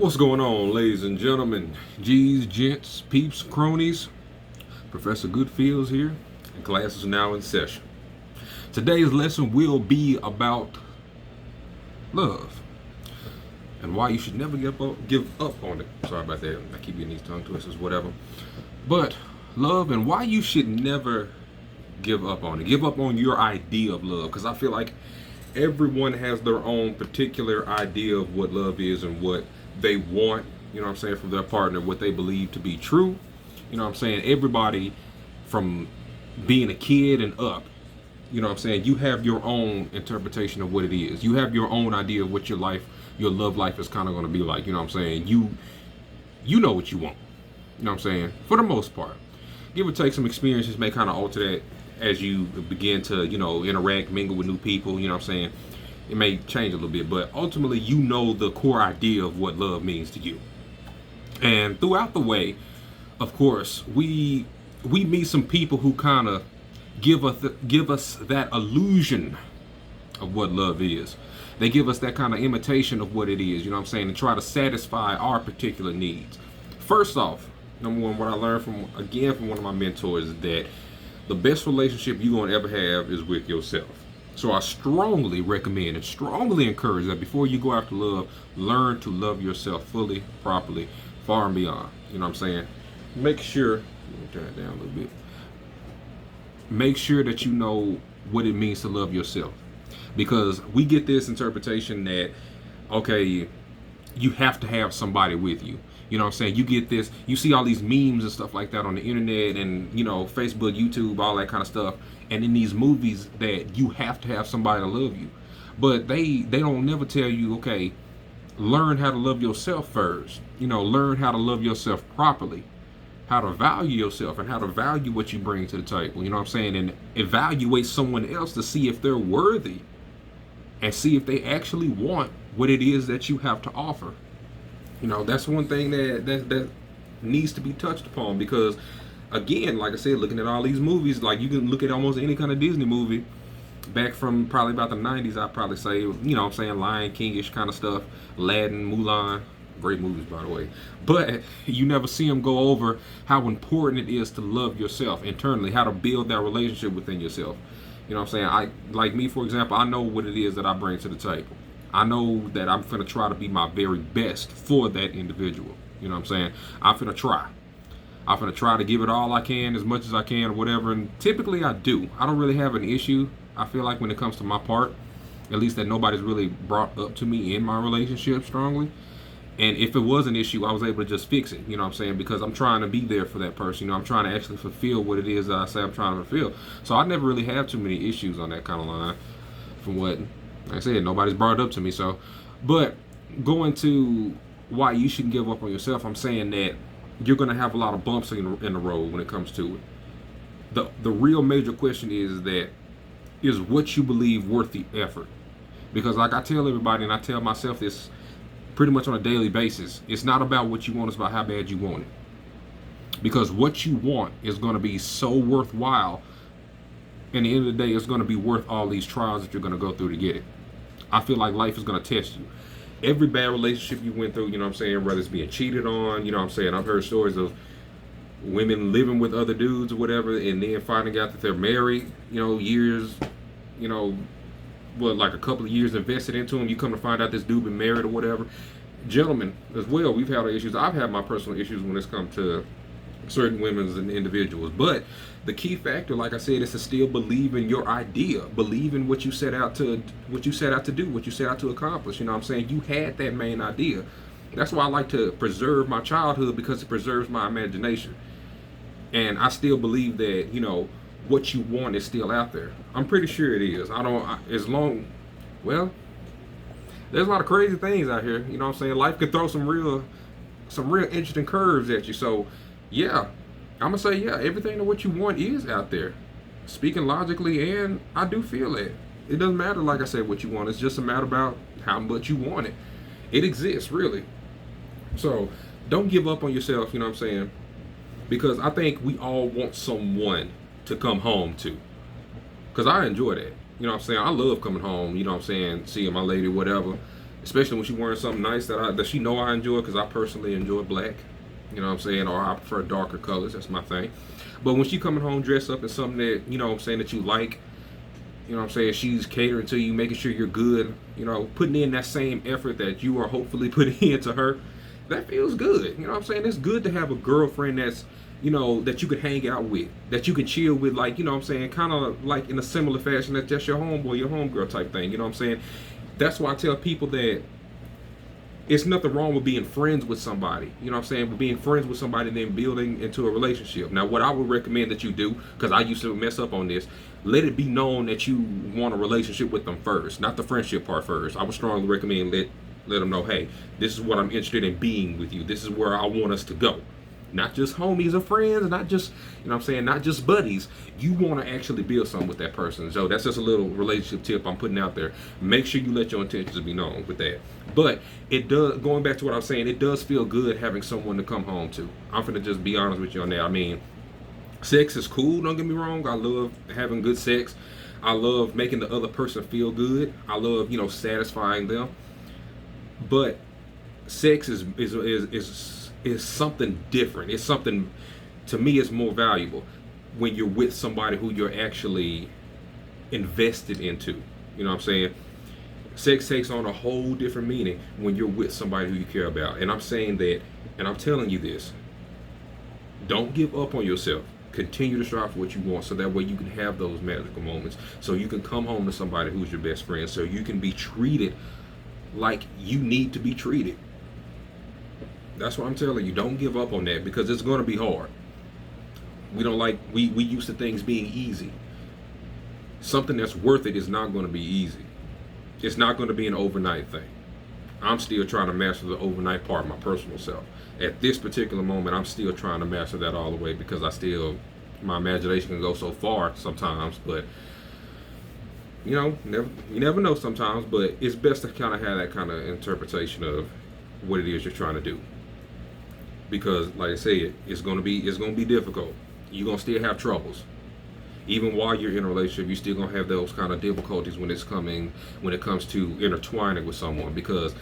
What's going on, ladies and gentlemen, G's, gents, peeps, cronies? Professor Goodfeels here, and class is now in session. Today's lesson will be about love and why you should never give up on it. Sorry about that. I keep getting these tongue twisters, whatever. But love and why you should never give up on it. Give up on your idea of love, because I feel like everyone has their own particular idea of what love is and what they want, you know what I'm saying, from their partner, what they believe to be true. You know what I'm saying? Everybody from being a kid and up, you know what I'm saying, you have your own interpretation of what it is. You have your own idea of what your love life is kind of going to be like, you know what I'm saying? You know what you want. You know what I'm saying? For the most part. Give or take, some experiences may kind of alter that as you begin to, interact, mingle with new people, you know what I'm saying? It may change a little bit, but ultimately you know the core idea of what love means to you. And throughout the way, of course, we meet some people who kind of give us that illusion of what love is. They give us that kind of imitation of what it is, you know what I'm saying, and try to satisfy our particular needs. First off, number one, what I learned from one of my mentors is that the best relationship you're going to ever have is with yourself. So I strongly recommend and strongly encourage that before you go after love, learn to love yourself fully, properly, far and beyond. You know what I'm saying? Make sure, let me turn it down a little bit. Make sure that you know what it means to love yourself. Because we get this interpretation that, okay, you have to have somebody with you. You know what I'm saying? You get this, you see all these memes and stuff like that on the internet and, Facebook, YouTube, all that kind of stuff. And in these movies that you have to have somebody to love you. But they don't never tell you, okay, learn how to love yourself first. Learn how to love yourself properly. How to value yourself and how to value what you bring to the table. You know what I'm saying? And evaluate someone else to see if they're worthy. And see if they actually want what it is that you have to offer. That's one thing that needs to be touched upon, because again, like I said, looking at all these movies, like you can look at almost any kind of Disney movie back from probably about the 90s, I'd probably say, I'm saying Lion King-ish kind of stuff, Aladdin, Mulan, great movies by the way, but you never see them go over how important it is to love yourself internally, how to build that relationship within yourself. You know what I'm saying? Like me, for example, I know what it is that I bring to the table. I know that I'm finna try to be my very best for that individual. You know what I'm saying? I'm finna try to give it all I can, as much as I can, or whatever. And typically I do. I don't really have an issue, I feel like, when it comes to my part. At least that nobody's really brought up to me in my relationship strongly. And if it was an issue, I was able to just fix it. You know what I'm saying? Because I'm trying to be there for that person. I'm trying to actually fulfill what it is that I say I'm trying to fulfill. So I never really have too many issues on that kind of line. From what, like I said, nobody's brought it up to me. So, but going to why you shouldn't give up on yourself, I'm saying that you're going to have a lot of bumps in the road when it comes to it. The real major question is what you believe worth the effort? Because like I tell everybody, and I tell myself this pretty much on a daily basis, it's not about what you want, it's about how bad you want it. Because what you want is going to be so worthwhile. In the end of the day, it's going to be worth all these trials that you're going to go through to get it. I feel like life is going to test you. Every bad relationship you went through, you know what I'm saying, whether it's being cheated on, you know what I'm saying, I've heard stories of women living with other dudes or whatever, and then finding out that they're married, years, like a couple of years invested into them, you come to find out this dude been married or whatever. Gentlemen, as well, we've had our issues. I've had my personal issues when it's come to certain women and individuals, but the key factor, like I said, is to still believe in your idea, believe in what you set out to do, what you set out to accomplish. You know what I'm saying? You had that main idea. That's why I like to preserve my childhood, because it preserves my imagination. And I still believe that, what you want is still out there. I'm pretty sure it is. There's a lot of crazy things out here. You know what I'm saying? Life could throw some real interesting curves at you. So yeah, I'm gonna say, yeah, everything that what you want is out there. Speaking logically, and I do feel it. It doesn't matter, like I said, what you want. It's just a matter about how much you want it. It exists, really. So don't give up on yourself, you know what I'm saying? Because I think we all want someone to come home to. Because I enjoy that. You know what I'm saying? I love coming home, you know what I'm saying, seeing my lady, whatever. especially when she's wearing something nice that she know I enjoy, because I personally enjoy black. You know what I'm saying? Or I prefer darker colors. That's my thing. But when she coming home dressed up in something that, you know what I'm saying, that you like, you know what I'm saying, she's catering to you, making sure you're good, you know, putting in that same effort that you are hopefully putting into her, that feels good. You know what I'm saying? It's good to have a girlfriend that's, you know, that you can hang out with, that you can chill with, like, you know what I'm saying, kind of like in a similar fashion that's just your homeboy, your homegirl type thing. You know what I'm saying? That's why I tell people that it's nothing wrong with being friends with somebody. You know what I'm saying? But being friends with somebody and then building into a relationship. Now, what I would recommend that you do, because I used to mess up on this, let it be known that you want a relationship with them first, not the friendship part first. I would strongly recommend let them know, hey, this is what I'm interested in being with you. This is where I want us to go. Not just homies or friends, not just, you know what I'm saying, not just buddies. You want to actually build something with that person. So that's just a little relationship tip I'm putting out there. Make sure you let your intentions be known with that. But it does, going back to what I was saying, it does feel good having someone to come home to. I'm finna just be honest with you on that. I mean, sex is cool, don't get me wrong. I love having good sex. I love making the other person feel good. I love, you know, satisfying them. But sex is something different. It's something, to me, it's more valuable when you're with somebody who you're actually invested into. You know what I'm saying? Sex takes on a whole different meaning when you're with somebody who you care about. And I'm saying that, and I'm telling you this, don't give up on yourself. Continue to strive for what you want, so that way you can have those magical moments, so you can come home to somebody who's your best friend, so you can be treated like you need to be treated. That's what I'm telling you. Don't give up on that, because it's going to be hard. We don't like, we used to things being easy. Something that's worth it is not going to be easy. It's not going to be an overnight thing. I'm still trying to master the overnight part of my personal self. At this particular moment, I'm still trying to master that all the way, because my imagination can go so far sometimes. But, you know, you never know sometimes. But it's best to kind of have that kind of interpretation of what it is you're trying to do. Because, like I said, it's gonna be difficult. You're gonna still have troubles. Even while you're in a relationship, you're still gonna have those kind of difficulties when it comes to intertwining with someone. Because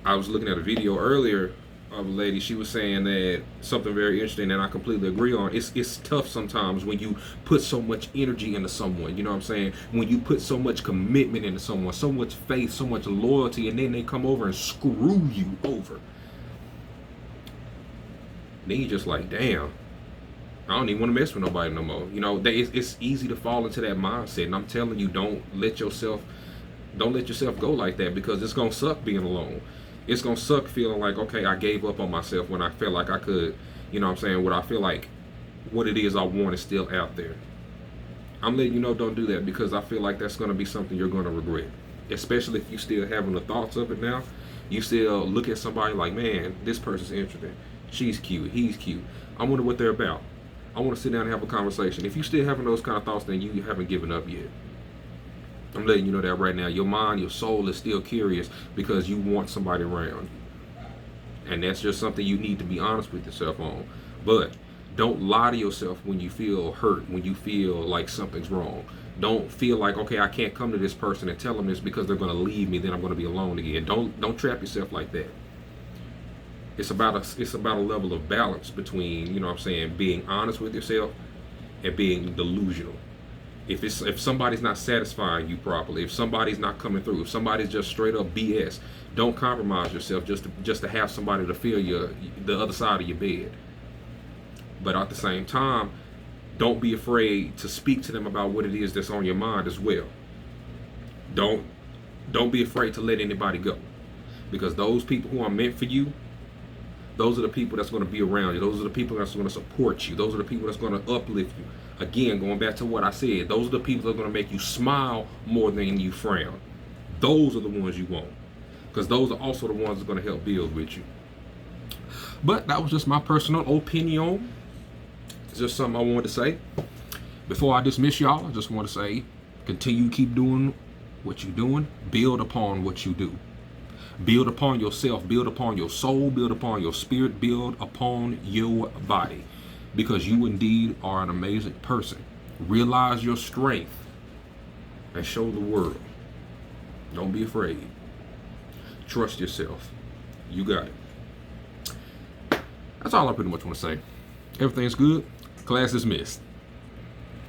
I was looking at a video earlier of a lady. She was saying that something very interesting, and I completely agree on. It's tough sometimes when you put so much energy into someone. You know what I'm saying? When you put so much commitment into someone, so much faith, so much loyalty, and then they come over and screw you over. Then you're just like, damn, I don't even want to mess with nobody no more. You know, it's easy to fall into that mindset. And I'm telling you, don't let yourself go like that, because it's gonna suck being alone. It's gonna suck feeling like, okay, I gave up on myself when I felt like I could. You know what I'm saying? What I feel like, what it is I want is still out there. I'm letting you know, don't do that, because I feel like that's gonna be something you're gonna regret. Especially if you still having the thoughts of it now. You still look at somebody like, man, this person's interesting. She's cute, he's cute. I wonder what they're about. I want to sit down and have a conversation. If you still having those kind of thoughts, then you haven't given up yet. I'm letting you know that right now. Your mind, your soul is still curious, because you want somebody around. And that's just something you need to be honest with yourself on. But don't lie to yourself when you feel hurt, when you feel like something's wrong. Don't feel like, okay, I can't come to this person and tell them this because they're going to leave me, then I'm going to be alone again. Don't trap yourself like that. It's about a level of balance between, you know what I'm saying, being honest with yourself and being delusional. If somebody's not satisfying you properly, if somebody's not coming through, if somebody's just straight up BS, don't compromise yourself just to have somebody to fill the other side of your bed. But at the same time, don't be afraid to speak to them about what it is that's on your mind as well. Don't be afraid to let anybody go, because those people who are meant for you, those are the people that's going to be around you. Those are the people that's going to support you. Those are the people that's going to uplift you. Again, going back to what I said, those are the people that are going to make you smile more than you frown. Those are the ones you want, because those are also the ones that are going to help build with you. But that was just my personal opinion. It's just something I wanted to say. Before I dismiss y'all, I just want to say, continue to keep doing what you're doing. Build upon what you do. Build upon yourself, build upon your soul, build upon your spirit, build upon your body, because you indeed are an amazing person. Realize your strength and show the world. Don't be afraid. Trust yourself. You got it. That's all I pretty much want to say. Everything's good. Class dismissed.